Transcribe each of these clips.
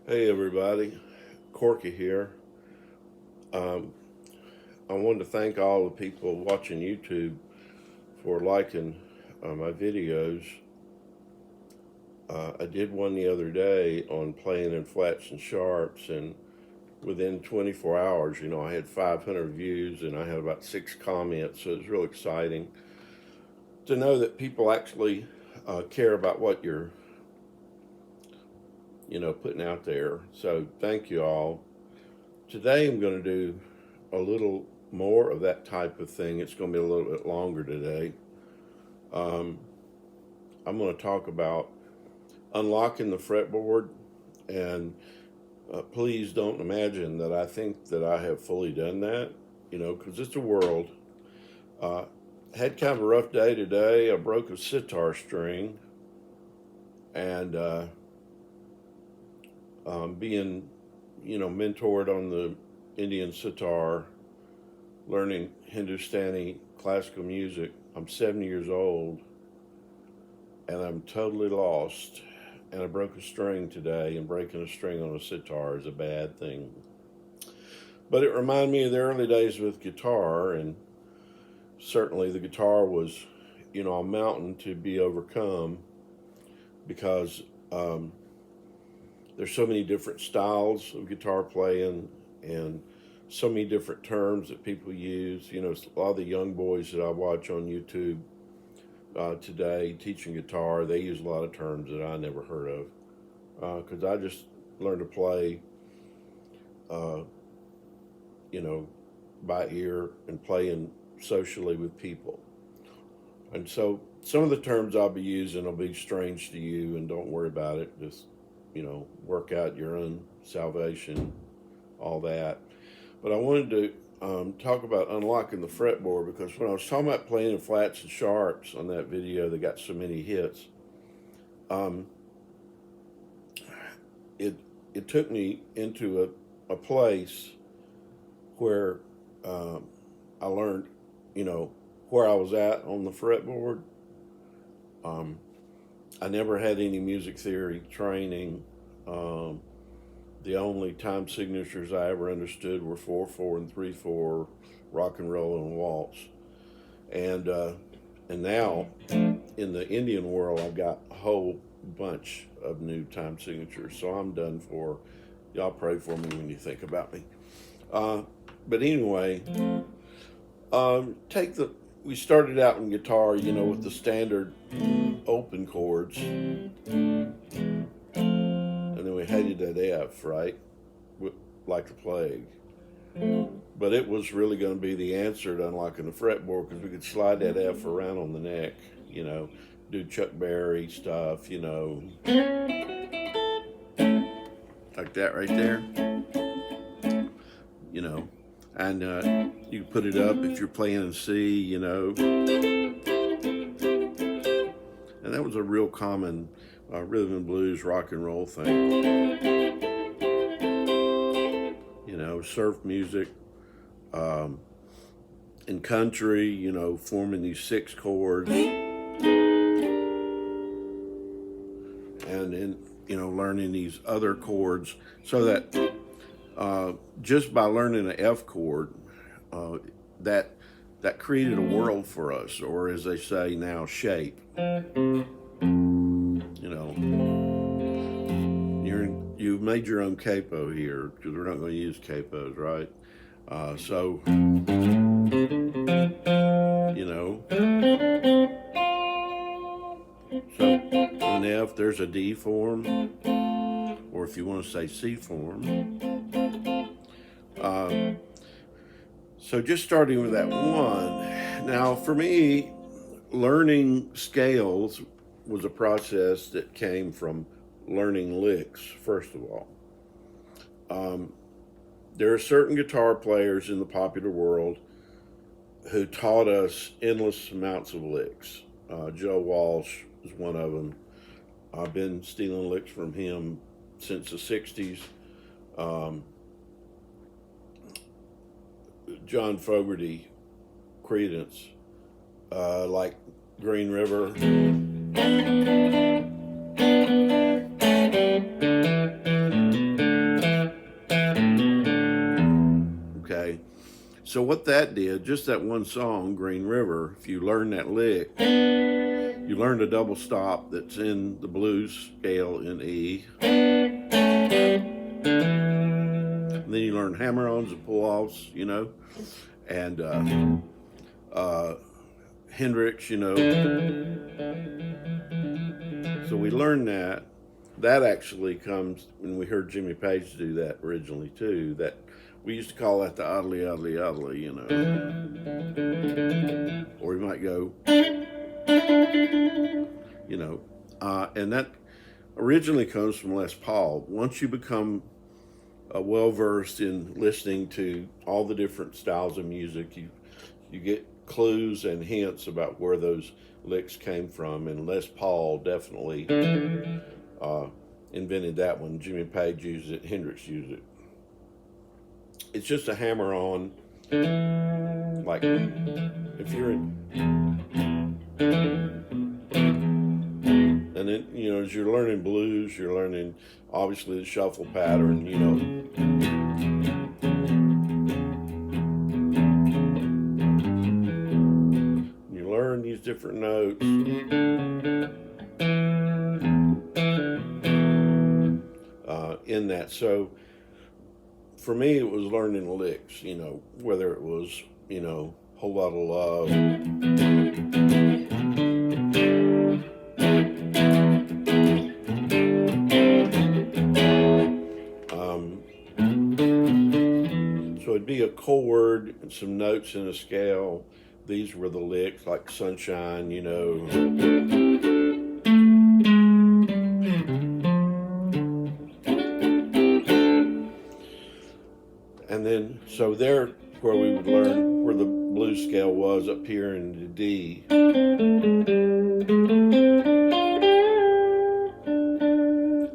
Hey everybody, Corky here. Um, I wanted to thank all the people watching YouTube for liking my videos. I did one the other day on playing in flats and sharps, and within 24 hours, I had 500 views and I had about 6 comments, so it's real exciting to know that people actually care about what you're, putting out there. So thank you all. Today I'm going to do a little more of that type of thing. It's going to be a little bit longer today. Um, I'm going to talk about unlocking the fretboard, and please don't imagine that I think that I have fully done that, because it's a world. Had kind of a rough day today. I broke a sitar string, and being, mentored on the Indian sitar, learning Hindustani classical music. I'm 70 years old and I'm totally lost. And I broke a string today, and breaking a string on a sitar is a bad thing. But it reminded me of the early days with guitar, and certainly the guitar was, a mountain to be overcome because there's so many different styles of guitar playing and so many different terms that people use. A lot of the young boys that I watch on YouTube today teaching guitar, they use a lot of terms that I never heard of because I just learned to play, uh, by ear and playing socially with people. And so some of the terms I'll be using will be strange to you, and don't worry about it. Just, work out your own salvation, all that. But I wanted to talk about unlocking the fretboard, because when I was talking about playing in flats and sharps on that video that got so many hits, um, it took me into a place where I learned, where I was at on the fretboard. Um, I never had any music theory training. The only time signatures I ever understood were 4/4 and 3/4, rock and roll and waltz. And now in the Indian world, I've got a whole bunch of new time signatures. So I'm done for. Y'all pray for me when you think about me. But anyway, take the. We started out in guitar, with the standard open chords, and then we hated that F, right? Like the plague. But it was really going to be the answer to unlocking the fretboard, because we could slide that F around on the neck, do Chuck Berry stuff, like that right there, and you can put it up if you're playing in C, and that was a real common rhythm and blues rock and roll thing. Surf music, in country, forming these 6 chords, and in learning these other chords, so that just by learning an F chord, that created a world for us, or as they say now, shape. You've made your own capo here, because we're not going to use capos, right? So an F, there's a D form, or if you want to say C form. So just starting with that one. Now, for me, learning scales was a process that came from learning licks, first of all. There are certain guitar players in the popular world who taught us endless amounts of licks. Joe Walsh is one of them. I've been stealing licks from him since the 60s. John Fogerty, Credence, like Green River. So what that did, just that one song, Green River, if you learn that lick, you learn the double stop that's in the blues scale in E. And then you learn hammer-ons and pull-offs, you know, and Hendrix, you know. So we learned that. That actually comes when we heard Jimmy Page do that originally too. That we used to call that the oddly, oddly, oddly, you know. Or we might go, you know, and that originally comes from Les Paul. Once you become well versed in listening to all the different styles of music, you get clues and hints about where those licks came from, and Les Paul definitely invented that one. Jimmy Page used it, Hendrix used it. It's just a hammer on, like if you're in, and then, you know, as you're learning blues, you're learning obviously the shuffle pattern, you know. You learn these different notes. In that. So for me, it was learning licks, you know, whether it was, you know, Whole Lot of Love. So it'd be a chord and some notes in a scale. These were the licks, like Sunshine, you know. And then, so there, where we would learn where the blues scale was up here in the D.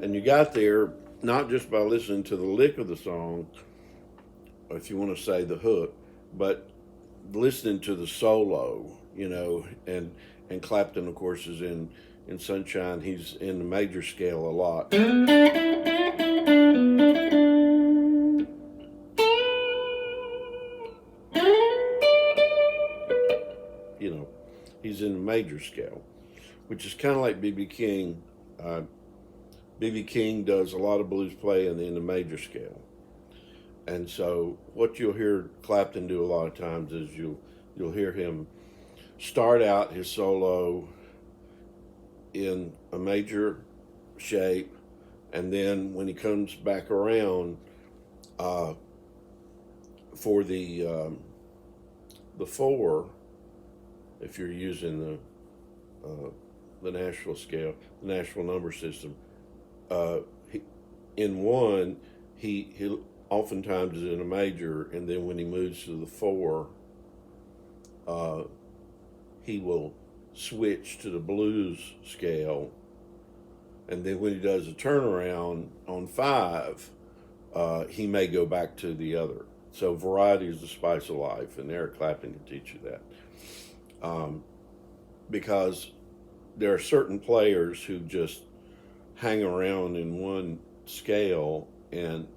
And you got there not just by listening to the lick of the song, or if you want to say the hook, but listening to the solo, you know, and Clapton, of course, is in Sunshine. He's in the major scale a lot. You know, he's in the major scale, which is kind of like B.B. King. B.B. King does a lot of blues playing in the major scale. And so what you'll hear Clapton do a lot of times is you'll hear him start out his solo in a major shape, and then when he comes back around for the four, if you're using the Nashville scale, the Nashville number system, in one he oftentimes is in a major, and then when he moves to the four, he will switch to the blues scale, and then when he does a turnaround on five, he may go back to the other. So variety is the spice of life, and Eric Clapton can teach you that. Because there are certain players who just hang around in one scale, and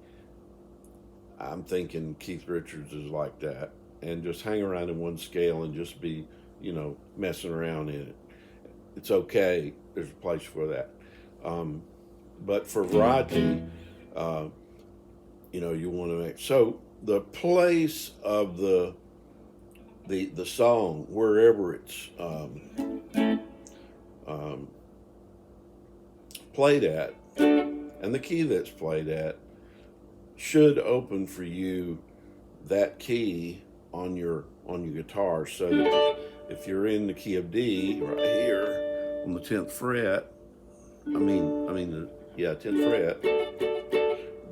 I'm thinking Keith Richards is like that, and just hang around in one scale and just be, you know, messing around in it. It's okay. There's a place for that. But for variety, you know, you want to make, so the place of the song, wherever it's played at, and the key that's played at, should open for you that key on your guitar. So that if you're in the key of D right here on the 10th fret, yeah, 10th fret,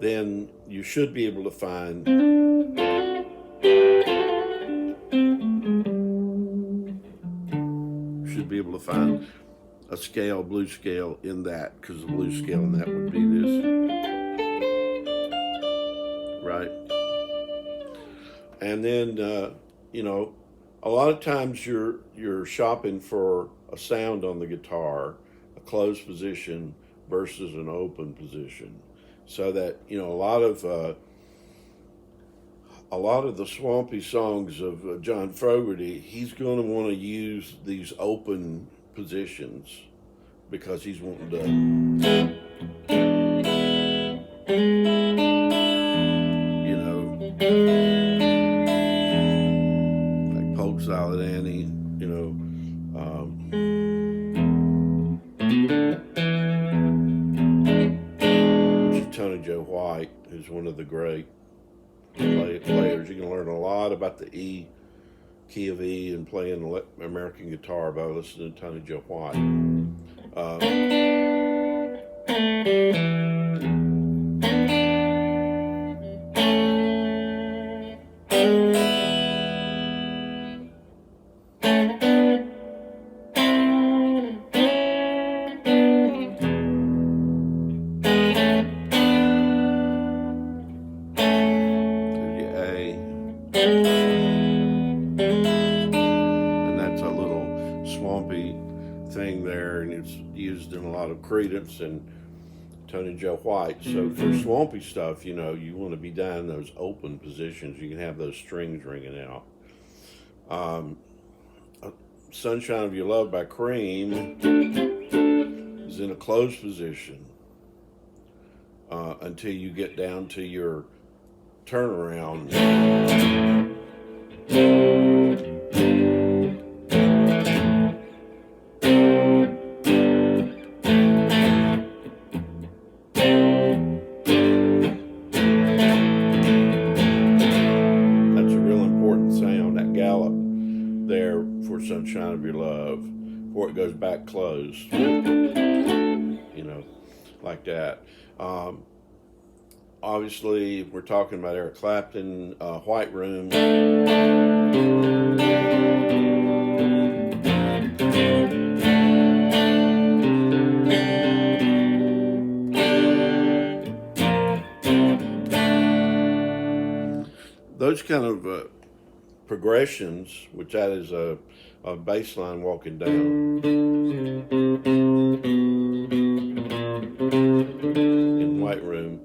then you should be able to find a scale, blues scale in that, because the blues scale in that would be this, right? And then you know, a lot of times you're shopping for a sound on the guitar, a closed position versus an open position, so that, you know, a lot of a lot of the swampy songs of John Fogerty, he's going to want to use these open positions because he's wanting to, you know, like Polk Salad Annie, you know. Tony Joe White, who's one of the great players. You can learn a lot about the key of E and playing American guitar by listening to Tony Joe White. And that's a little swampy thing there, and it's used in a lot of Creedence and Tony Joe White. So for swampy stuff, you know, you want to be down in those open positions. You can have those strings ringing out. Sunshine of Your Love by Cream is in a closed position until you get down to your turnaround. That's a real important sound, that gallop there for Sunshine of Your Love, before it goes back closed, you know, like that. Obviously, we're talking about Eric Clapton, White Room. Those kind of progressions, which that is a bass line walking down in White Room.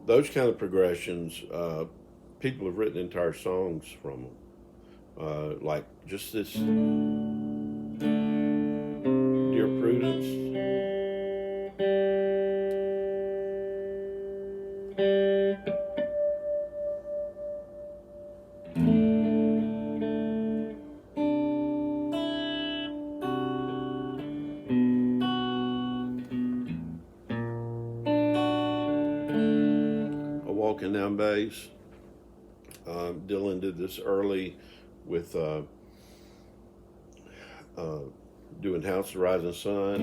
Those kind of progressions, people have written entire songs from them. Like just this Dear Prudence. Walking Down Bass. Dylan did this early with doing House of the Rising Sun.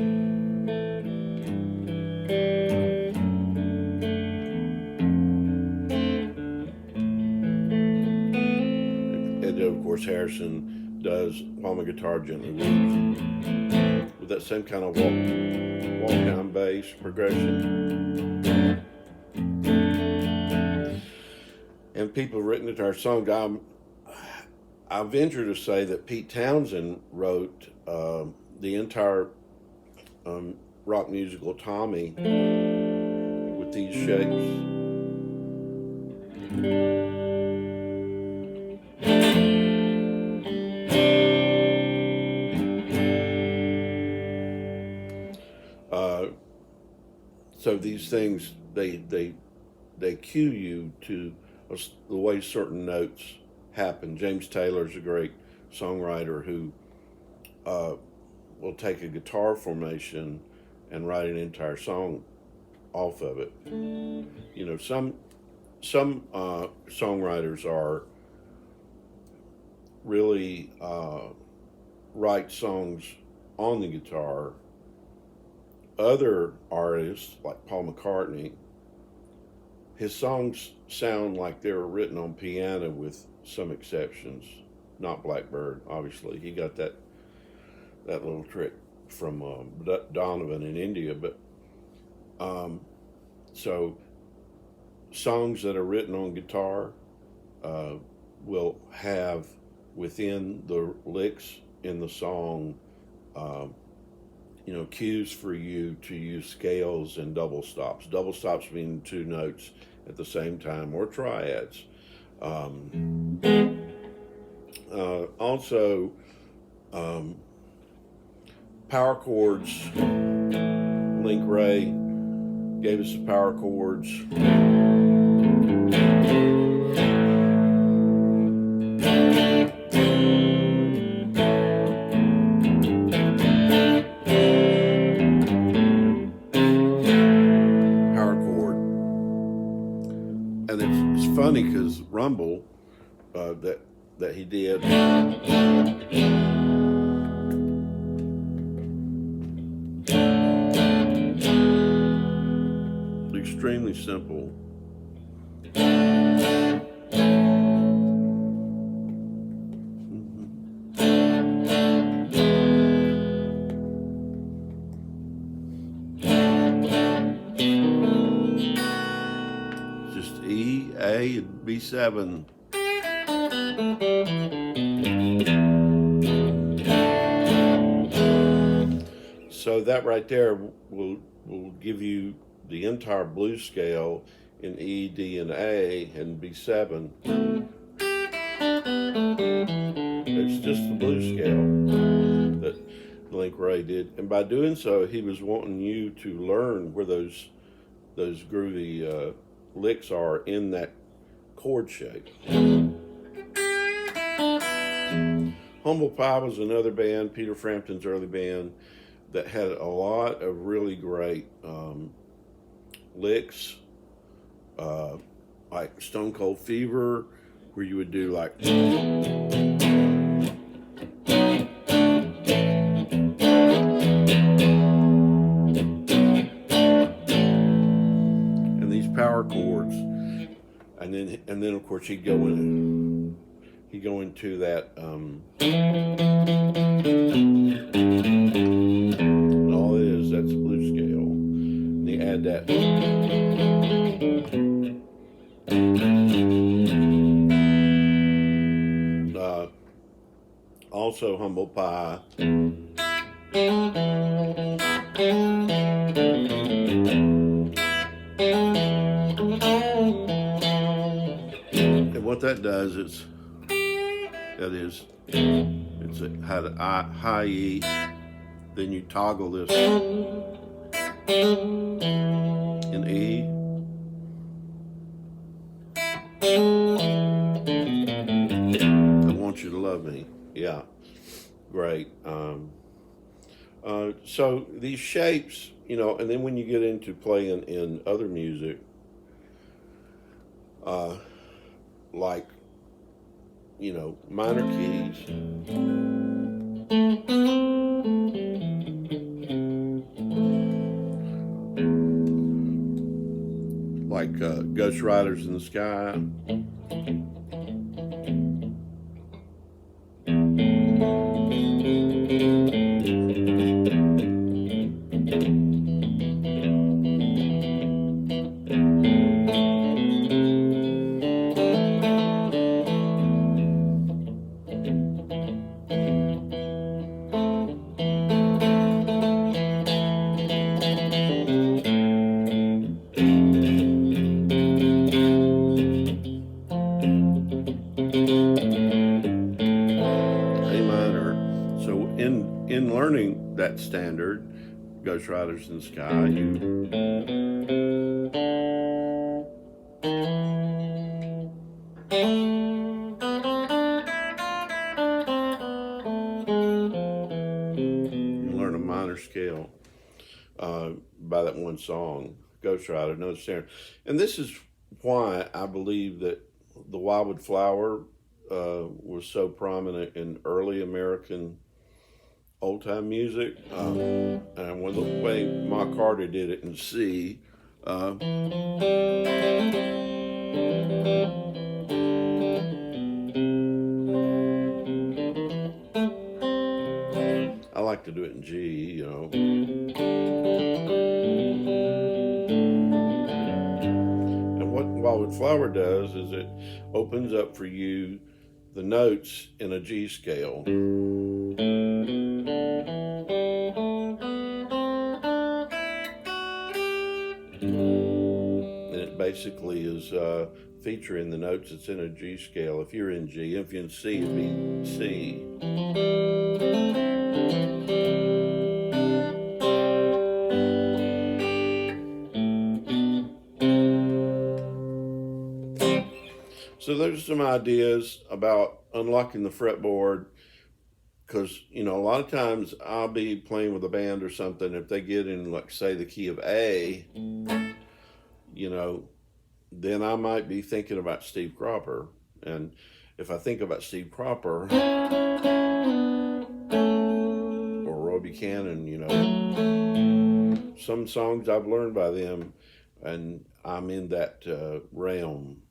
And then, of course, Harrison does While My Guitar Gently Weeps with that same kind of walk down bass progression. And people have written entire songs. I venture to say that Pete Townsend wrote the entire rock musical Tommy with these shapes. So these things, they cue you to the way certain notes happen. James Taylor's a great songwriter who will take a guitar formation and write an entire song off of it. You know, some songwriters are really write songs on the guitar. Other artists, like Paul McCartney, his songs sound like they were written on piano with some exceptions. Not Blackbird, obviously. He got that little trick from Donovan in India. But so songs that are written on guitar will have within the licks in the song cues for you to use scales and double stops. Double stops mean two notes at the same time, or triads. Also, power chords. Link Ray gave us the power chords. And it's funny because Rumble that he did. Extremely simple. Just E, A, and B7. So that right there will give you the entire blues scale in E, D, and A, and B7. It's just the blues scale that Link Ray did, and by doing so, he was wanting you to learn where those groovy licks are in that chord shape. Humble Pie was another band, Peter Frampton's early band, that had a lot of really great licks, like Stone Cold Fever, where you would do like, and these power chords, and then of course he'd go into that and all it is, that's the blues scale, and they add that also Humble Pie. And what that does is, it's had a high E, then you toggle this in E. I Want You to Love Me. Yeah, great. So these shapes, and then when you get into playing in other music, like, minor keys, like Ghost Riders in the Sky. In learning that standard, Ghost Riders in the Sky, you learn a minor scale by that one song, Ghost Rider, no standard. And this is why I believe that the Wildwood Flower was so prominent in early American old-time music, and when the way Ma Carter did it in C, I like to do it in G, And what Wildwood Flower does is it opens up for you the notes in a G scale. and it basically is featuring the notes that's in a G scale. If you're in G, if you're in C, it'd be C. So there's some ideas about unlocking the fretboard, because a lot of times I'll be playing with a band or something. If they get in, like, say, the key of A, then I might be thinking about Steve Cropper. And if I think about Steve Cropper or Roy Buchanan, some songs I've learned by them, and I'm in that realm.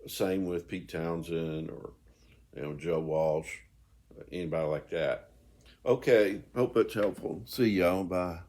Same with Pete Townsend or Joe Walsh, anybody like that. Okay, hope that's helpful. See y'all. Bye.